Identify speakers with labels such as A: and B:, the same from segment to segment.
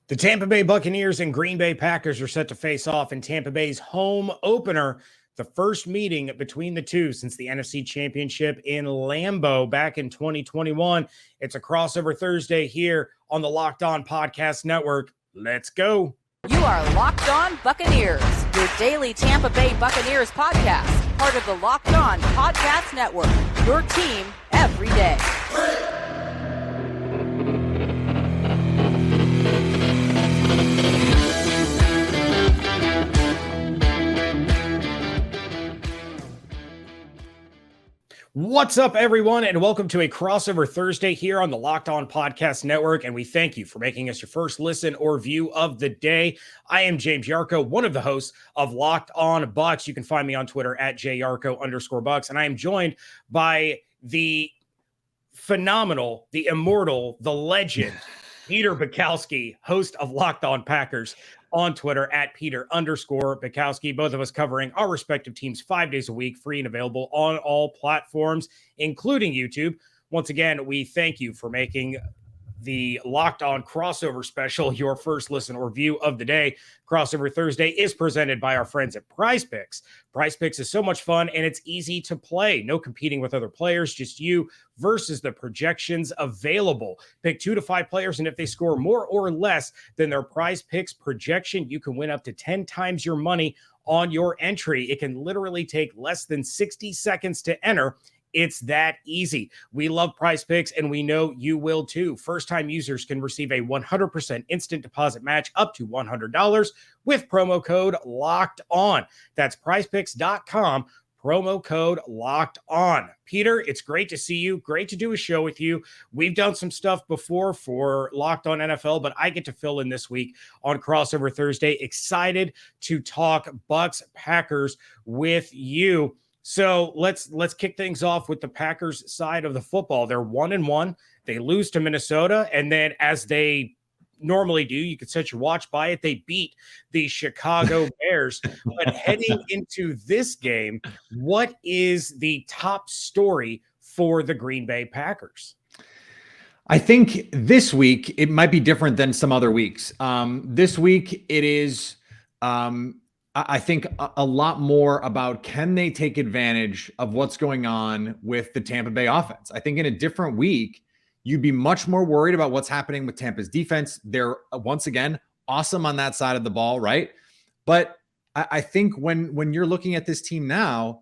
A: The Tampa Bay Buccaneers and Green Bay Packers are set to face off in Tampa Bay's home opener, the first meeting between the two since the NFC Championship in Lambeau back in 2021. It's a crossover Thursday here on the Locked On Podcast Network. Let's go.
B: You are Locked On Buccaneers, your daily Tampa Bay Buccaneers podcast, part of the Locked On Podcast Network, your team every day.
A: What's up, everyone, and welcome to a crossover Thursday here on the Locked On Podcast Network, and we thank you for making us your first listen or view of the day. I am James Yarcho, one of the hosts of Locked On Bucs. You can find me on Twitter at @JYarcho_Bucs, and I am joined by the phenomenal, the immortal, the legend, Peter Bukowski, host of Locked On Packers, on Twitter at Peter_Bukowski. Both of us covering our respective teams 5 days a week, free and available on all platforms, including YouTube. Once again, we thank you for making the Locked On crossover special your first listen or view of the day. Crossover Thursday is presented by our friends at Prize Picks. Prize Picks is so much fun and it's easy to play. No competing with other players, just you versus the projections available. Pick 2 to 5 players, and if they score more or less than their Prize Picks projection, you can win up to 10 times your money on your entry. It can literally take less than 60 seconds to enter. It's that easy. We love Prize Picks, and we know you will too. First-time users can receive a 100% instant deposit match up to $100 with promo code Locked On. That's prizepicks.com, promo code Locked On. Peter, it's great to see you. Great to do a show with you. We've done some stuff before for Locked On NFL, but I get to fill in this week on Crossover Thursday. Excited to talk Bucs Packers with you. So let's kick things off with the Packers side of the football. They're 1-1. They lose to Minnesota, and then as they normally do, you could set your watch by it, they beat the Chicago Bears. But heading into this game, what is the top story for the Green Bay Packers?
C: I think this week it might be different than some other weeks. This week it is I think a lot more about, can they take advantage of what's going on with the Tampa Bay offense? I think in a different week, you'd be much more worried about what's happening with Tampa's defense. They're, once again, awesome on that side of the ball, right? But I think when you're looking at this team now,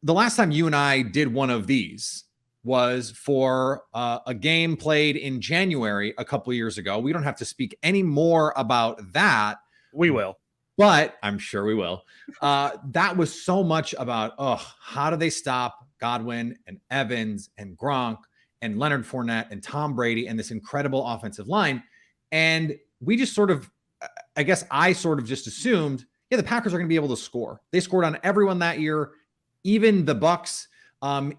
C: the last time you and I did one of these was for a game played in January a couple of years ago. We don't have to speak any more about that.
A: We will.
C: But I'm sure we will. That was so much about, how do they stop Godwin and Evans and Gronk and Leonard Fournette and Tom Brady and this incredible offensive line? And we just sort of, I guess I sort of just assumed, the Packers are going to be able to score. They scored on everyone that year, even the Bucs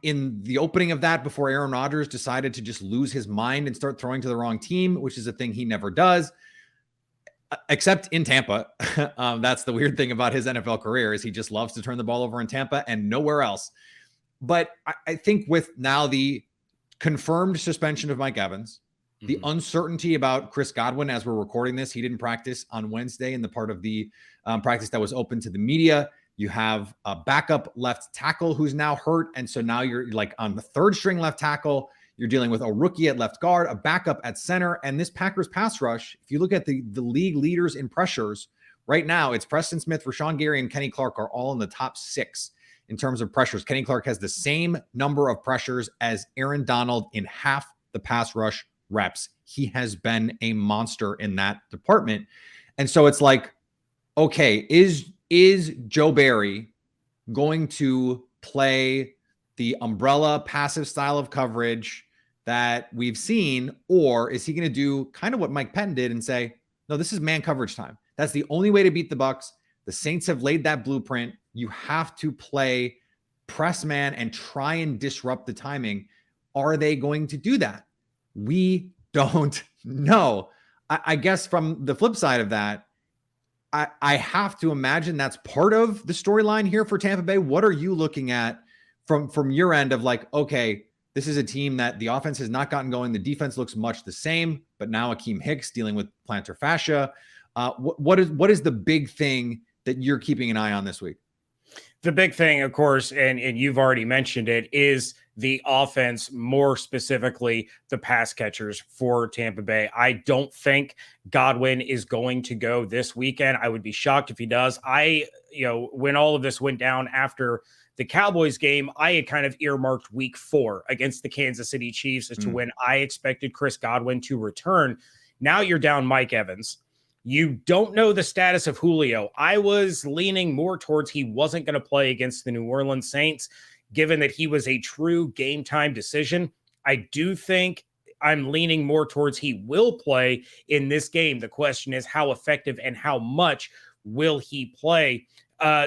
C: in the opening of that, before Aaron Rodgers decided to just lose his mind and start throwing to the wrong team, which is a thing he never does. Except in Tampa. That's the weird thing about his NFL career, is he just loves to turn the ball over in Tampa and nowhere else. But I think with now the confirmed suspension of Mike Evans, the uncertainty about Chris Godwin, as we're recording this, he didn't practice on Wednesday in the part of the practice that was open to the media. You have a backup left tackle who's now hurt. And so now you're like on the third string left tackle. You're dealing with a rookie at left guard, a backup at center, and this Packers pass rush, if you look at the league leaders in pressures right now, it's Preston Smith, Rashawn Gary, and Kenny Clark are all in the top 6 in terms of pressures. Kenny Clark has the same number of pressures as Aaron Donald in half the pass rush reps. He has been a monster in that department. And so it's like, okay, is Joe Barry going to play the umbrella passive style of coverage that we've seen, or is he going to do kind of what Mike Pettin did and say, no, this is man coverage time? That's the only way to beat the Bucs. The Saints have laid that blueprint. You have to play press man and try and disrupt the timing. Are they going to do that? We don't know. I guess from the flip side of that, I have to imagine that's part of the storyline here for Tampa Bay. What are you looking at from your end of like, okay, This is a team that the offense has not gotten going. The defense looks much the same, but now Akeem Hicks dealing with plantar fascia. What is the big thing that you're keeping an eye on this week?
A: The big thing, of course, and you've already mentioned it, is the offense, more specifically the pass catchers for Tampa Bay. I don't think Godwin is going to go this weekend. I would be shocked if he does. When all of this went down after the Cowboys game, I had kind of earmarked week 4 against the Kansas City Chiefs as to when I expected Chris Godwin to return. Now you're down Mike Evans. You don't know the status of Julio. I was leaning more towards he wasn't going to play against the New Orleans Saints, given that he was a true game time decision. I do think I'm leaning more towards he will play in this game. The question is how effective and how much will he play?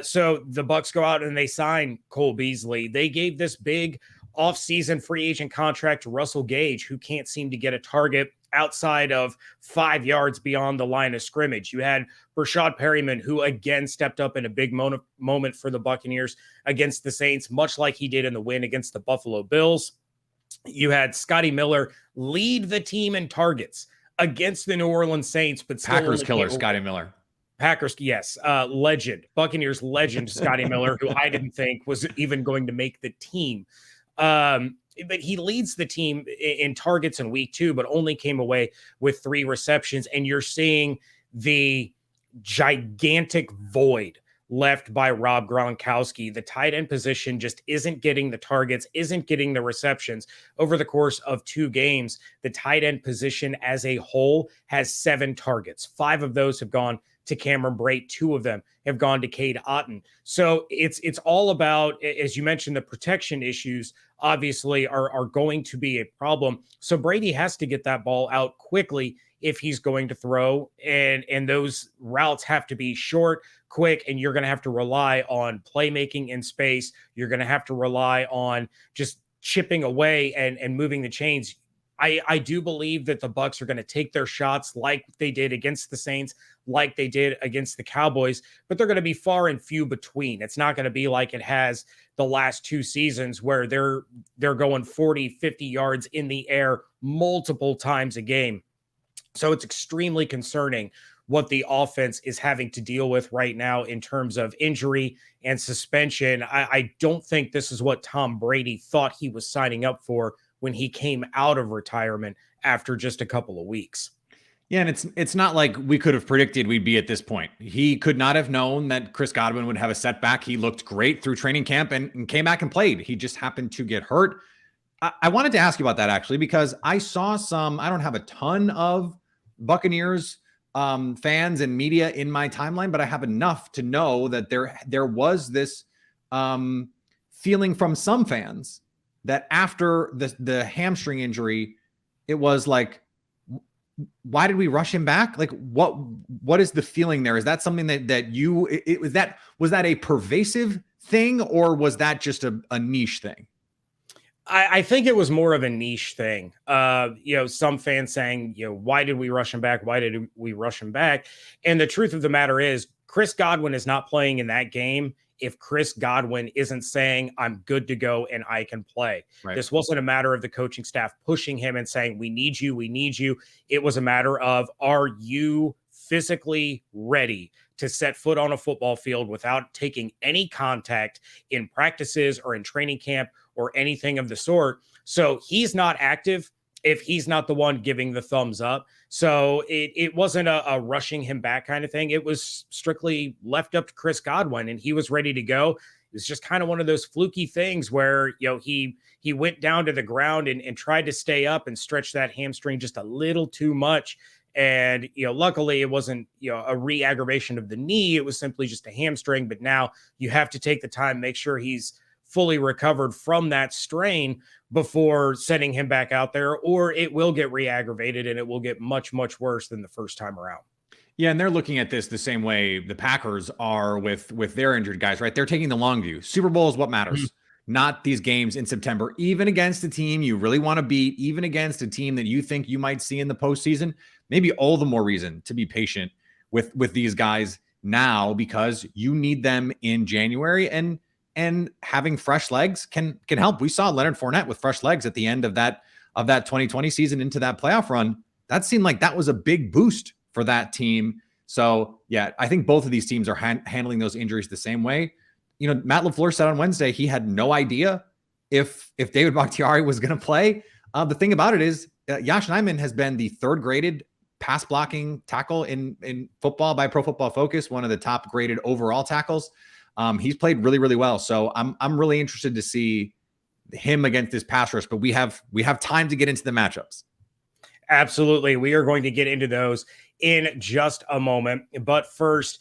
A: So the Bucs go out and they sign Cole Beasley. They gave this big offseason free agent contract to Russell Gage, who can't seem to get a target outside of 5 yards beyond the line of scrimmage. You had Rashad Perryman, who again stepped up in a big moment for the Buccaneers against the Saints, much like he did in the win against the Buffalo Bills. You had Scotty Miller lead the team in targets against the New Orleans Saints, but still
C: Packers killer Scotty Miller.
A: Packers, yes, legend, Buccaneers legend Scotty Miller, who I didn't think was even going to make the team. But he leads the team in targets in week 2, but only came away with 3 receptions. And you're seeing the gigantic void left by Rob Gronkowski. The tight end position just isn't getting the targets, isn't getting the receptions. Over the course of 2 games, the tight end position as a whole has 7 targets. 5 of those have gone to Cameron Brate. 2 of them have gone to Cade Otton. So it's all about, as you mentioned, the protection issues obviously are going to be a problem. So Brady has to get that ball out quickly if he's going to throw, and those routes have to be short, quick, and you're going to have to rely on playmaking in space. You're going to have to rely on just chipping away and moving the chains. I do believe that the Bucs are going to take their shots like they did against the Saints, like they did against the Cowboys, but they're going to be far and few between. It's not going to be like it has the last 2 seasons where they're going 40, 50 yards in the air multiple times a game. So it's extremely concerning what the offense is having to deal with right now in terms of injury and suspension. I don't think this is what Tom Brady thought he was signing up for when he came out of retirement after just a couple of weeks.
C: Yeah, and it's not like we could have predicted we'd be at this point. He could not have known that Chris Godwin would have a setback. He looked great through training camp and came back and played. He just happened to get hurt. I wanted to ask you about that, actually, because I saw I don't have a ton of Buccaneers fans and media in my timeline, but I have enough to know that there was this feeling from some fans that after the hamstring injury, it was like, why did we rush him back? Like, what is the feeling there? Is that something that was that a pervasive thing, or was that just a niche thing?
A: I think it was more of a niche thing. Some fans saying, why did we rush him back? Why did we rush him back? And the truth of the matter is, Chris Godwin is not playing in that game if Chris Godwin isn't saying, I'm good to go and I can play. Right. This wasn't a matter of the coaching staff pushing him and saying, we need you, we need you. It was a matter of, are you physically ready to set foot on a football field without taking any contact in practices or in training camp or anything of the sort? So he's not active if he's not the one giving the thumbs up. So it wasn't a rushing him back kind of thing. It was strictly left up to Chris Godwin, and he was ready to go. It was just kind of one of those fluky things where, he went down to the ground and tried to stay up and stretch that hamstring just a little too much. And, luckily it wasn't, a re-aggravation of the knee. It was simply just a hamstring. But now you have to take the time, make sure he's fully recovered from that strain before sending him back out there, or it will get re-aggravated and it will get much, much worse than the first time around.
C: Yeah, and they're looking at this the same way the Packers are with their injured guys, right? They're taking the long view. Super Bowl is what matters, not these games in September, even against a team you really want to beat, even against a team that you think you might see in the postseason. Maybe all the more reason to be patient with these guys now, because you need them in January. And and having fresh legs can help. We saw Leonard Fournette with fresh legs at the end of that 2020 season into that playoff run. That seemed like that was a big boost for that team. So yeah, I think both of these teams are handling those injuries the same way. You know, Matt LaFleur said on Wednesday he had no idea if David Bakhtiari was going to play. The thing about it is Yosh Nijman has been the third graded pass blocking tackle in football by Pro Football Focus, one of the top graded overall tackles. He's played really, really well. So I'm really interested to see him against this pass rush, but we have time to get into the matchups.
A: Absolutely. We are going to get into those in just a moment. But first,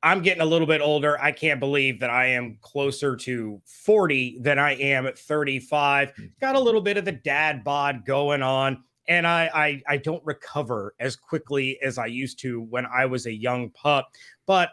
A: I'm getting a little bit older. I can't believe that I am closer to 40 than I am at 35. Got a little bit of the dad bod going on, and I don't recover as quickly as I used to when I was a young pup. But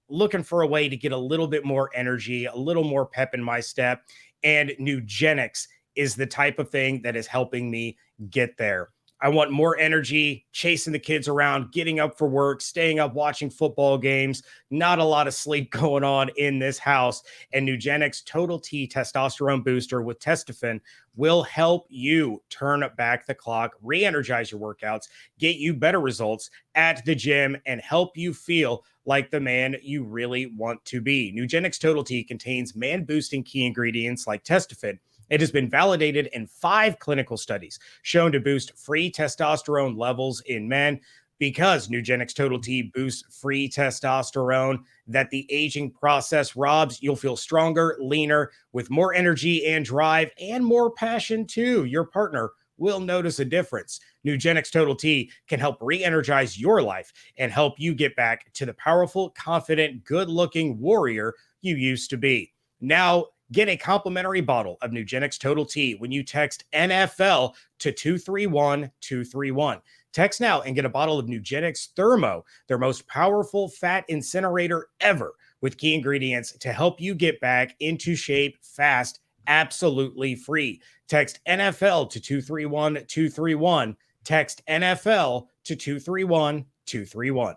A: looking for a way to get a little bit more energy, a little more pep in my step. And Nugenix is the type of thing that is helping me get there. I want more energy, chasing the kids around, getting up for work, staying up, watching football games, not a lot of sleep going on in this house. And Nugenix Total T Testosterone Booster with Testofen will help you turn back the clock, re-energize your workouts, get you better results at the gym, and help you feel like the man you really want to be. Nugenix Total T contains man-boosting key ingredients like Testofen. It has been validated in 5 clinical studies, shown to boost free testosterone levels in men. Because Nugenix Total T boosts free testosterone that the aging process robs, you'll feel stronger, leaner, with more energy and drive, and more passion too. Your partner will notice a difference. Nugenix Total T can help re-energize your life and help you get back to the powerful, confident, good-looking warrior you used to be. Now, get a complimentary bottle of Nugenix Total T when you text NFL to 231-231. Text now and get a bottle of Nugenix Thermo, their most powerful fat incinerator ever, with key ingredients to help you get back into shape fast, absolutely free. Text NFL to 231-231. Text NFL to 231-231.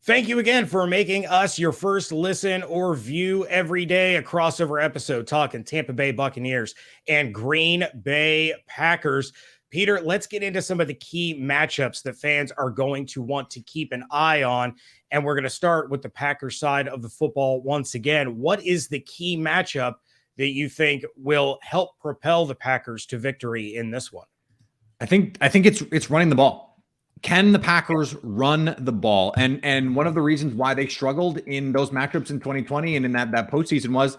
A: Thank you again for making us your first listen or view every day. A crossover episode talking Tampa Bay Buccaneers and Green Bay Packers. Peter, let's get into some of the key matchups that fans are going to want to keep an eye on. And we're going to start with the Packers side of the football once again. What is the key matchup that you think will help propel the Packers to victory in this one?
C: I think it's running the ball. Can the Packers run the ball? And one of the reasons why they struggled in those matchups in 2020 and in that postseason was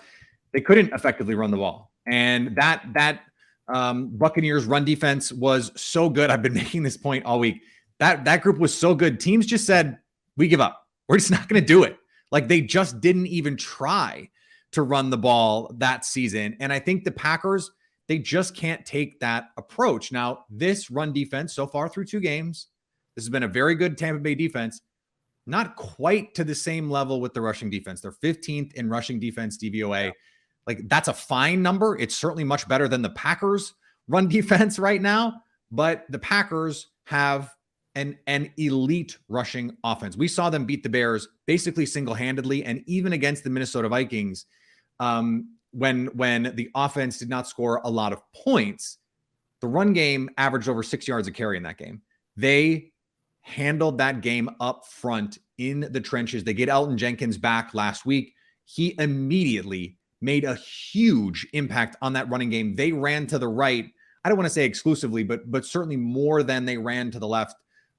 C: they couldn't effectively run the ball. And that Buccaneers run defense was so good. I've been making this point all week. That group was so good. Teams just said, we give up. We're just not going to do it. Like they just didn't even try to run the ball that season. And I think the Packers, they just can't take that approach. Now, this run defense so far through 2 games, this has been a very good Tampa Bay defense, not quite to the same level with the rushing defense. They're 15th in rushing defense DVOA. Yeah. Like that's a fine number. It's certainly much better than the Packers run defense right now, but the Packers have an elite rushing offense. We saw them beat the Bears basically single-handedly, and even against the Minnesota Vikings, when the offense did not score a lot of points, the run game averaged over 6 yards a carry in that game. They handled that game up front in the trenches. They get Elgton Jenkins back last week. He immediately made a huge impact on that running game. They ran to the right. I don't want to say exclusively, but certainly more than they ran to the left.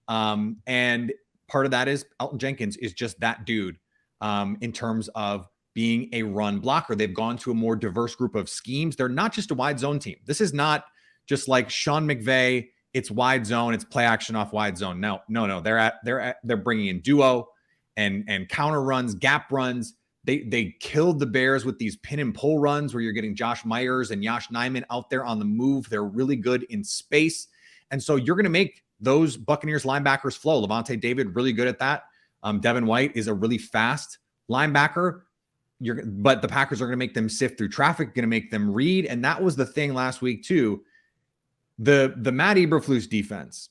C: And part of that is Elgton Jenkins is just that dude in terms of being a run blocker. They've gone to a more diverse group of schemes. They're not just a wide zone team. This is not just like Sean McVay. It's wide zone. It's play action off wide zone. No. They're bringing in duo and counter runs, gap runs. They killed the Bears with these pin and pull runs where you're getting Josh Myers and Yosh Nijman out there on the move. They're really good in space. And so you're going to make those Buccaneers linebackers flow. Levante David, really good at that. Devin White is a really fast linebacker. But the Packers are going to make them sift through traffic, going to make them read. And that was the thing last week too. The Matt Eberflus defense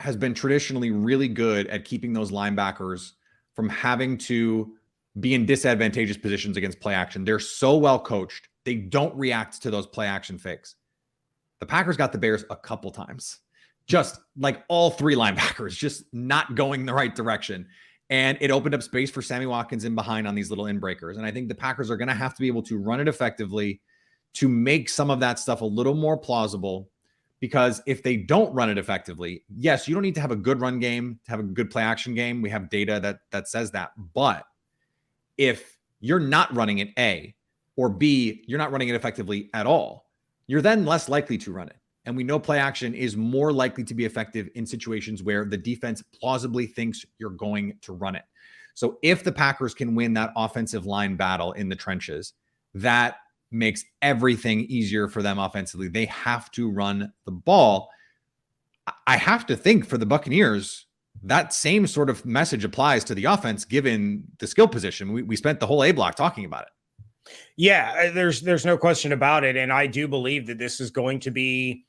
C: has been traditionally really good at keeping those linebackers from having to be in disadvantageous positions against play action. They're so well coached. They don't react to those play action fakes. The Packers got the Bears a couple times, just like all three linebackers, just not going the right direction. And it opened up space for Sammy Watkins in behind on these little inbreakers. And I think the Packers are going to have to be able to run it effectively to make some of that stuff a little more plausible. Because if they don't run it effectively, yes, you don't need to have a good run game to have a good play action game. We have data that says that. But if you're not running it, A, or B, you're not running it effectively at all, you're then less likely to run it. And we know play action is more likely to be effective in situations where the defense plausibly thinks you're going to run it. So if the Packers can win that offensive line battle in the trenches, that makes everything easier for them offensively. They have to run the ball. I have to think for the Buccaneers, that same sort of message applies to the offense, given the skill position. We spent the whole A block talking about it.
A: Yeah, there's no question about it. And I do believe that this is going to be,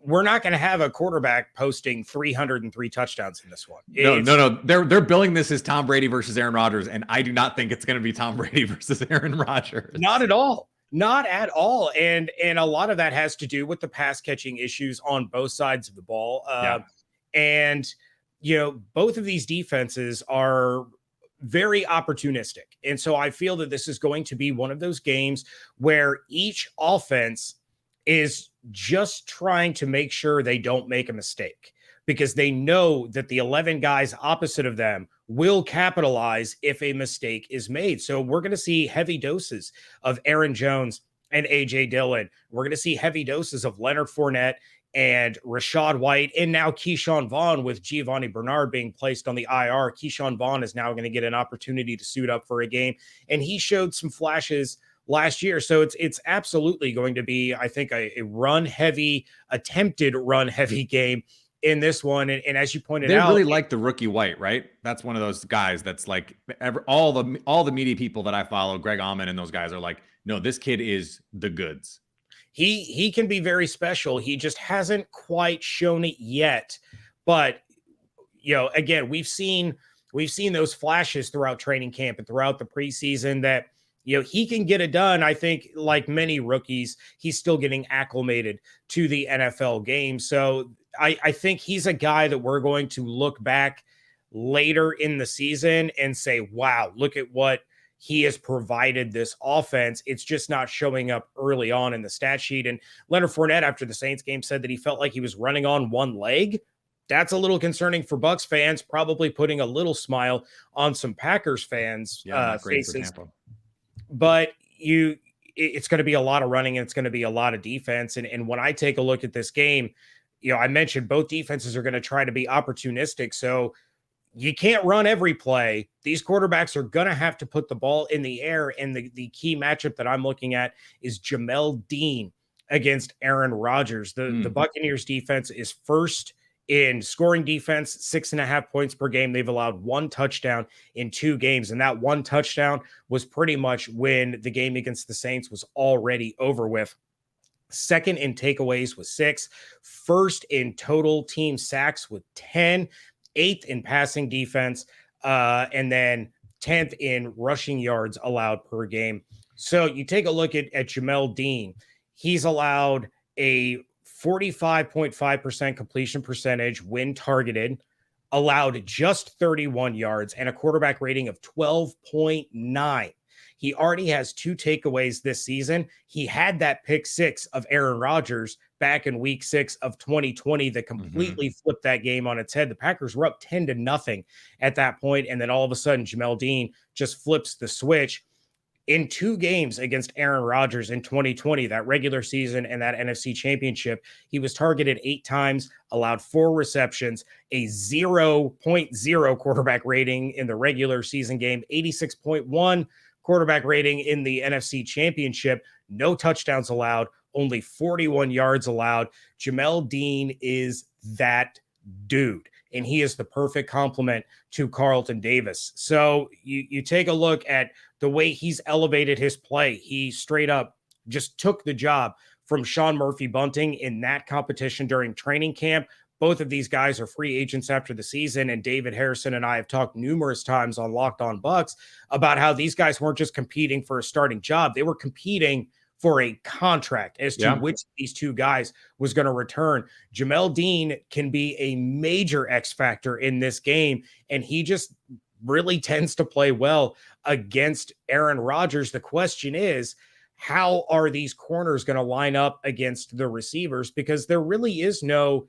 A: we're not going to have a quarterback posting 303 touchdowns in this one.
C: No. They're billing this as Tom Brady versus Aaron Rodgers. And I do not think it's going to be Tom Brady versus Aaron Rodgers.
A: Not at all. Not at all. And a lot of that has to do with the pass catching issues on both sides of the ball. And, both of these defenses are very opportunistic. And so I feel that this is going to be one of those games where each offense is just trying to make sure they don't make a mistake, because they know that the 11 guys opposite of them will capitalize if a mistake is made. So we're going to see heavy doses of Aaron Jones and A.J. Dillon. We're going to see heavy doses of Leonard Fournette and Rachaad White, and now Keyshawn Vaughn with Giovanni Bernard being placed on the IR. Keyshawn Vaughn is now going to get an opportunity to suit up for a game, and he showed some flashes last year. So it's absolutely going to be, I think, a attempted run heavy game in this one. And as you pointed out,
C: they really like the rookie White, right? That's one of those guys that's like all the media people that I follow, Greg Allman and those guys are like, no, this kid is the goods.
A: He can be very special. He just hasn't quite shown it yet. But, again, we've seen those flashes throughout training camp and throughout the preseason that, he can get it done. I think, like many rookies, he's still getting acclimated to the NFL game. So I think he's a guy that we're going to look back later in the season and say, wow, look at what he has provided this offense. It's just not showing up early on in the stat sheet. And Leonard Fournette, after the Saints game, said that he felt like he was running on one leg. That's a little concerning for Bucs fans, probably putting a little smile on some Packers fans' faces. But it's going to be a lot of running and it's going to be a lot of defense. And when I take a look at this game, I mentioned both defenses are going to try to be opportunistic. So you can't run every play. These quarterbacks are going to have to put the ball in the air. And the key matchup that I'm looking at is Jamel Dean against Aaron Rodgers. The Buccaneers defense is first in scoring defense, 6.5 points per game. They've allowed one touchdown in 2 games. And that one touchdown was pretty much when the game against the Saints was already over with. Second in takeaways with 6, first in total team sacks with 10, 8th in passing defense, and then 10th in rushing yards allowed per game. So you take a look at Jamel Dean. He's allowed a 45.5% completion percentage when targeted, allowed just 31 yards, and a quarterback rating of 12.9. He already has 2 takeaways this season. He had that pick 6 of Aaron Rodgers back in week 6 of 2020 that completely flipped that game on its head. The Packers were up 10-0 at that point, and then all of a sudden Jamel Dean just flips the switch. In 2 games against Aaron Rodgers in 2020, that regular season and that NFC Championship, he was targeted 8 times, allowed 4 receptions, a 0.0 quarterback rating in the regular season game, 86.1 quarterback rating in the NFC Championship, no touchdowns allowed, only 41 yards allowed. Jamel Dean is that dude, and he is the perfect complement to Carlton Davis. So you take a look at the way he's elevated his play. He straight up just took the job from Sean Murphy-Bunting in that competition during training camp. both of these guys are free agents after the season. And David Harrison and I have talked numerous times on Locked On Bucs about how these guys weren't just competing for a starting job. They were competing for a contract as to which of these two guys was going to return. Jamel Dean can be a major X factor in this game, and he just really tends to play well against Aaron Rodgers. The question is, how are these corners going to line up against the receivers? Because there really is no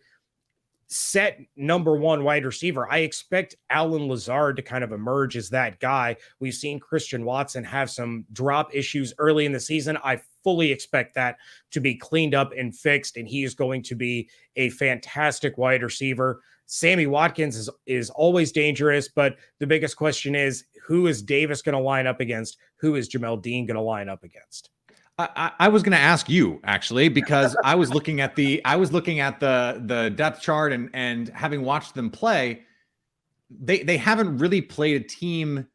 A: set number one wide receiver. I expect Allen Lazard to kind of emerge as that guy. We've seen Christian Watson have some drop issues early in the season. I fully expect that to be cleaned up and fixed, and he is going to be a fantastic wide receiver. Sammy Watkins is always dangerous, but the biggest question is, who is Davis going to line up against? Who is Jamel Dean going to line up against?
C: I was going to ask you, actually, because I was looking at the depth chart and having watched them play, they haven't really played a team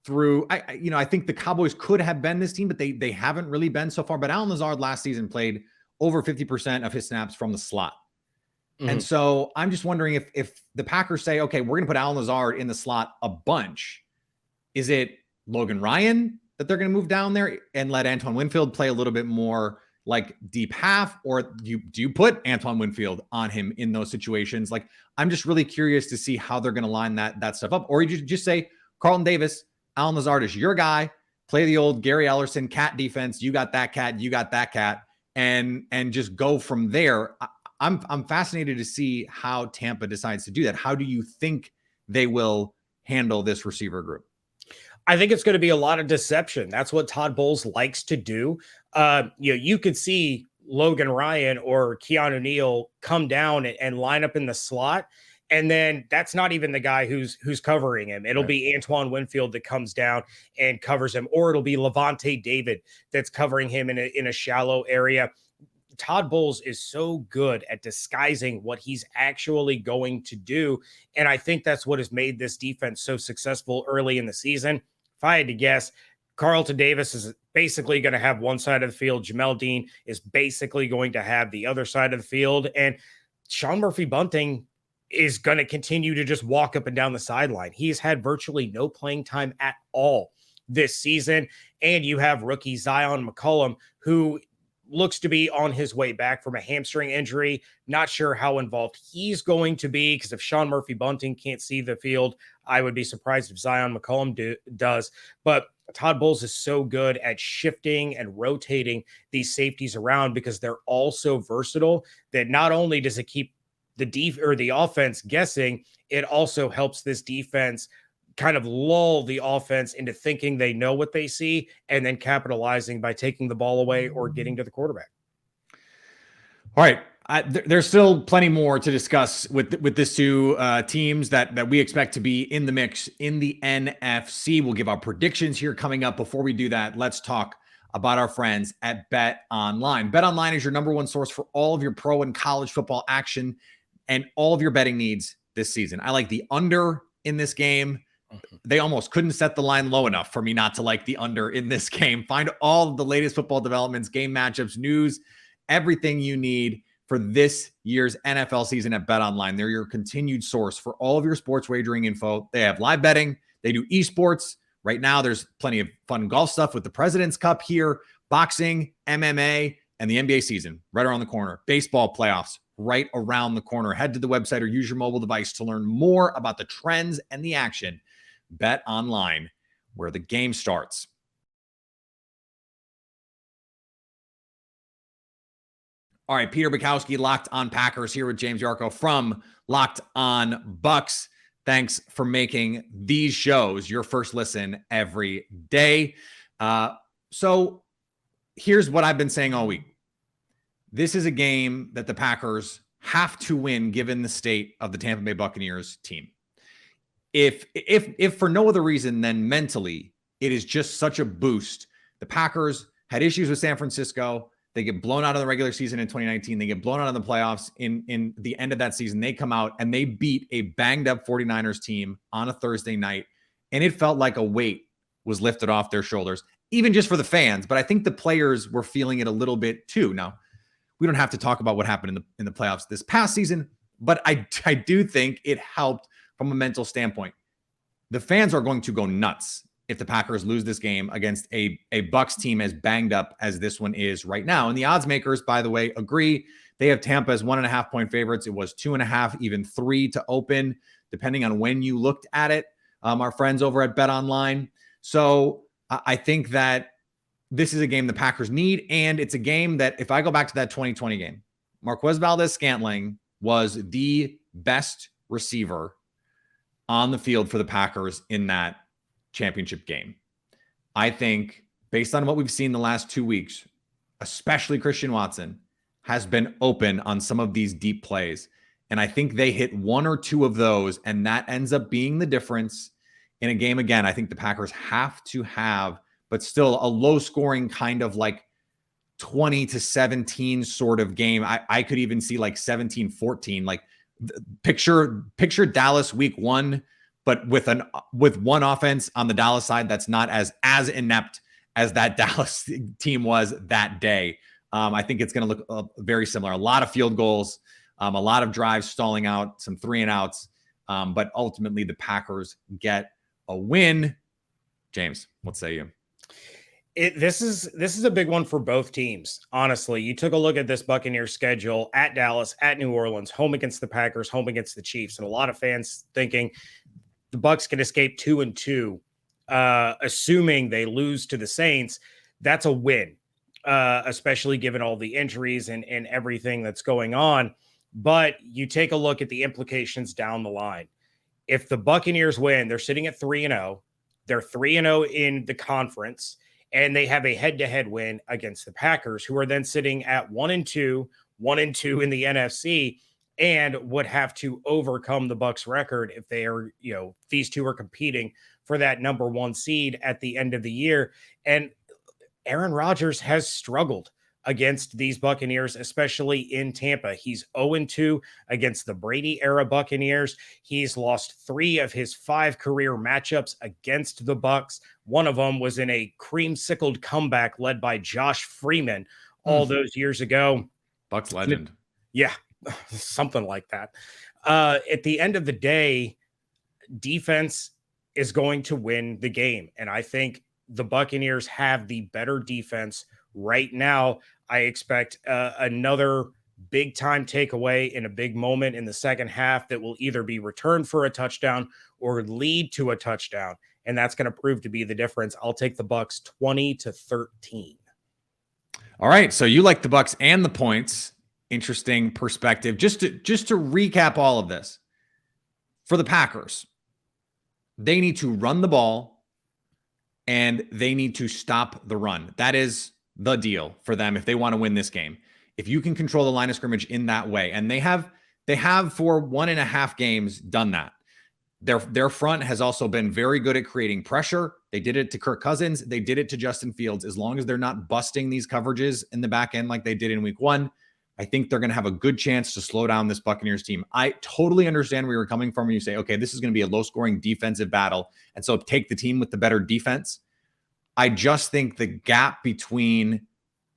C: through. I think the Cowboys could have been this team, but they haven't really been so far. But Allen Lazard last season played over 50% of his snaps from the slot. Mm-hmm. And so I'm just wondering if the Packers say, okay, we're going to put Allen Lazard in the slot a bunch. Is it Logan Ryan that they're going to move down there and let Antoine Winfield play a little bit more like deep half? Or do you put Antoine Winfield on him in those situations? Like, I'm just really curious to see how they're going to line that stuff up. Or you just say, Carlton Davis, Allen Lazard is your guy, play the old Gary Ellerson cat defense. You got that cat, you got that cat, and just go from there. I'm fascinated to see how Tampa decides to do that. How do you think they will handle this receiver group?
A: I think it's going to be a lot of deception. That's what Todd Bowles likes to do. You could see Logan Ryan or Keanu Neal come down and line up in the slot, and then that's not even the guy who's covering him. It'll be Antoine Winfield that comes down and covers him, or it'll be Levante David that's covering him in a shallow area. Todd Bowles is so good at disguising what he's actually going to do, and I think that's what has made this defense so successful early in the season. If I had to guess, Carlton Davis is basically going to have one side of the field. Jamel Dean is basically going to have the other side of the field. And Sean Murphy-Bunting is going to continue to just walk up and down the sideline. He's had virtually no playing time at all this season. And you have rookie Zion McCollum, who looks to be on his way back from a hamstring injury. Not sure how involved he's going to be, because if Sean Murphy-Bunting can't see the field, I would be surprised if Zion McCollum does. But Todd Bowles is so good at shifting and rotating these safeties around, because they're all so versatile that not only does it keep the offense guessing, it also helps this defense kind of lull the offense into thinking they know what they see and then capitalizing by taking the ball away or getting to the quarterback.
C: All right. There's still plenty more to discuss with these two teams that we expect to be in the mix in the NFC. We'll give our predictions here coming up. Before we do that, let's talk about our friends at Bet Online. Bet Online is your number one source for all of your pro and college football action and all of your betting needs this season. I like the under in this game. They almost couldn't set the line low enough for me not to like the under in this game. Find all of the latest football developments, game matchups, news, everything you need for this year's NFL season at Bet Online. They're your continued source for all of your sports wagering info. They have live betting. They do esports. Right now, there's plenty of fun golf stuff with the President's Cup here, boxing, MMA, and the NBA season right around the corner. Baseball playoffs right around the corner. Head to the website or use your mobile device to learn more about the trends and the action. Bet Online, where the game starts. All right, Peter Bukowski, Locked On Packers, here with James Yarcho from Locked On Bucs. Thanks for making these shows your first listen every day. So here's what I've been saying all week. This is a game that the Packers have to win given the state of the Tampa Bay Buccaneers team. If for no other reason than mentally, it is just such a boost. The Packers had issues with San Francisco. They get blown out of the regular season in 2019. They get blown out of the playoffs in the end of that season. They come out and they beat a banged up 49ers team on a Thursday night. And it felt like a weight was lifted off their shoulders, even just for the fans. But I think the players were feeling it a little bit too. Now, we don't have to talk about what happened in the playoffs this past season. but I do think it helped from a mental standpoint. The fans are going to go nuts if the Packers lose this game against a Bucs team as banged up as this one is right now. And the odds makers, by the way, agree. They have Tampa as 1.5 point favorites. It was 2.5, even 3 to open, depending on when you looked at it. Our friends over at Bet Online. So I think that this is a game the Packers need. And it's a game that, if I go back to that 2020 game, Marquez Valdes-Scantling was the best receiver on the field for the Packers in that championship game. I think, based on what we've seen the last 2 weeks, especially Christian Watson has been open on some of these deep plays. And I think they hit 1 or 2 of those, and that ends up being the difference in a game. Again, I think the Packers have to have, but still a low scoring kind of like 20-17 sort of game. I could even see like 17-14, like picture Dallas week 1, but with one offense on the Dallas side that's not as inept as that Dallas team was that day. I think it's going to look very similar. A lot of field goals, a lot of drives stalling out, some 3-and-outs, but ultimately the Packers get a win. James, what say you?
A: This is a big one for both teams. Honestly, you took a look at this Buccaneers schedule: at Dallas, at New Orleans, home against the Packers, home against the Chiefs, and a lot of fans thinking the Bucs can escape 2-2, assuming they lose to the Saints. That's a win, especially given all the injuries and everything that's going on. But you take a look at the implications down the line. If the Buccaneers win, they're sitting at 3-0. They're 3-0 in the conference, and they have a head-to-head win against the Packers, who are then sitting at 1-2 in the NFC, and would have to overcome the Bucs record if they are, these two are competing for that number 1 seed at the end of the year. And Aaron Rodgers has struggled against these Buccaneers, especially in Tampa. He's 0-2 against the Brady-era Buccaneers. He's lost 3 of his 5 career matchups against the Bucs. One of them was in a creamsicled comeback led by Josh Freeman all those years ago.
C: Bucs legend.
A: Yeah, something like that. At the end of the day, defense is going to win the game. And I think the Buccaneers have the better defense right now. I expect another big time takeaway in a big moment in the second half that will either be returned for a touchdown or lead to a touchdown. And that's going to prove to be the difference. I'll take the Bucs 20-13.
C: All right. So you like the Bucs and the points. Interesting perspective. Just to recap all of this, for the Packers, they need to run the ball and they need to stop the run. That is the deal for them if they want to win this game. If you can control the line of scrimmage in that way, and they have for 1.5 games done that. Their front has also been very good at creating pressure. They did it to Kirk Cousins. They did it to Justin Fields. As long as they're not busting these coverages in the back end like they did in week 1, I think they're going to have a good chance to slow down this Buccaneers team. I totally understand where you're coming from when you say, okay, this is going to be a low-scoring defensive battle, and so take the team with the better defense. I just think the gap between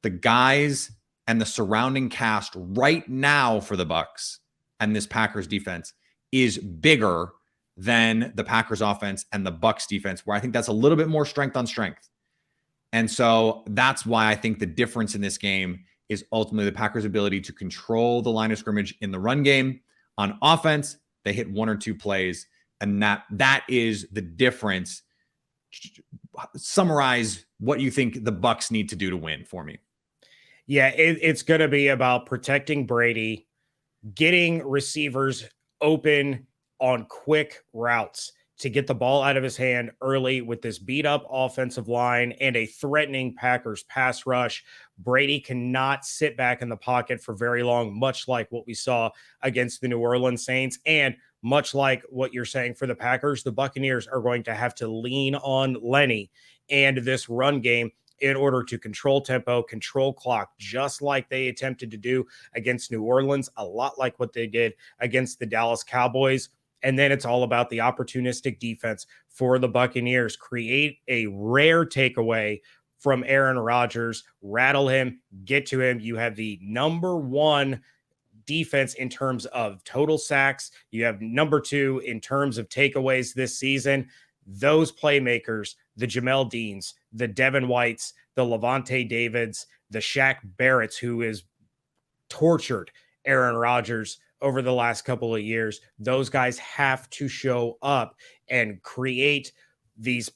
C: the guys and the surrounding cast right now for the Bucs and this Packers defense is bigger than the Packers offense and the Bucs defense, where I think that's a little bit more strength on strength. And so that's why I think the difference in this game is ultimately the Packers' ability to control the line of scrimmage in the run game. On offense, they hit 1 or 2 plays, and that is the difference. Summarize what you think the Bucs need to do to win for me.
A: Yeah, it's going to be about protecting Brady, getting receivers open on quick routes to get the ball out of his hand early with this beat up offensive line and a threatening Packers pass rush. Brady cannot sit back in the pocket for very long, much like what we saw against the New Orleans Saints. And much like what you're saying for the Packers, the Buccaneers are going to have to lean on Lenny and this run game in order to control tempo, control clock, just like they attempted to do against New Orleans, a lot like what they did against the Dallas Cowboys. And then it's all about the opportunistic defense for the Buccaneers. Create a rare takeaway from Aaron Rodgers, rattle him, get to him. You have the number 1 defense in terms of total sacks. You have number 2 in terms of takeaways this season. Those playmakers, the Jamel Deans, the Devin Whites, the Levante Davids, the Shaq Barretts, who is tortured Aaron Rodgers over the last couple of years, those guys have to show up and create these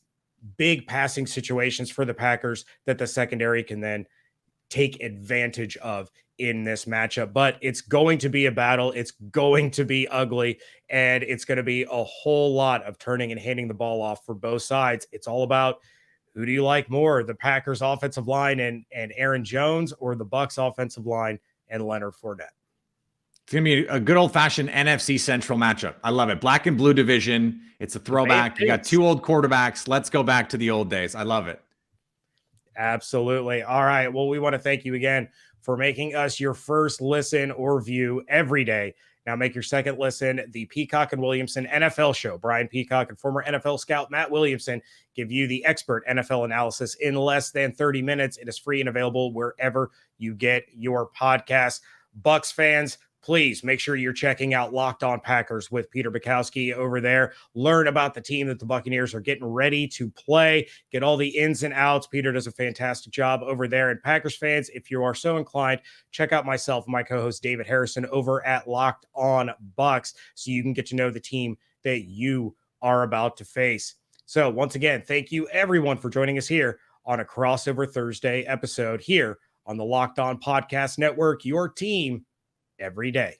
A: big passing situations for the Packers that the secondary can then take advantage of in this matchup. But it's going to be a battle. It's going to be ugly, and it's going to be a whole lot of turning and handing the ball off for both sides. It's all about, who do you like more, the Packers offensive line and Aaron Jones, or the Bucs offensive line and Leonard Fournette?
C: It's going to be a good old-fashioned NFC Central matchup. I love it. Black and blue division. It's a throwback. You got 2 old quarterbacks. Let's go back to the old days. I love it.
A: Absolutely. All right. Well, we want to thank you again for making us your first listen or view every day. Now make your second listen the Peacock and Williamson NFL show. Brian Peacock and former NFL scout Matt Williamson give you the expert NFL analysis in less than 30 minutes. It is free and available wherever you get your podcasts. Bucs fans, please make sure you're checking out Locked On Packers with Peter Bukowski over there. Learn about the team that the Buccaneers are getting ready to play. Get all the ins and outs. Peter does a fantastic job over there. And Packers fans, if you are so inclined, check out myself and my co-host David Harrison over at Locked On Bucs so you can get to know the team that you are about to face. So once again, thank you everyone for joining us here on a Crossover Thursday episode here on the Locked On Podcast Network, your team every day.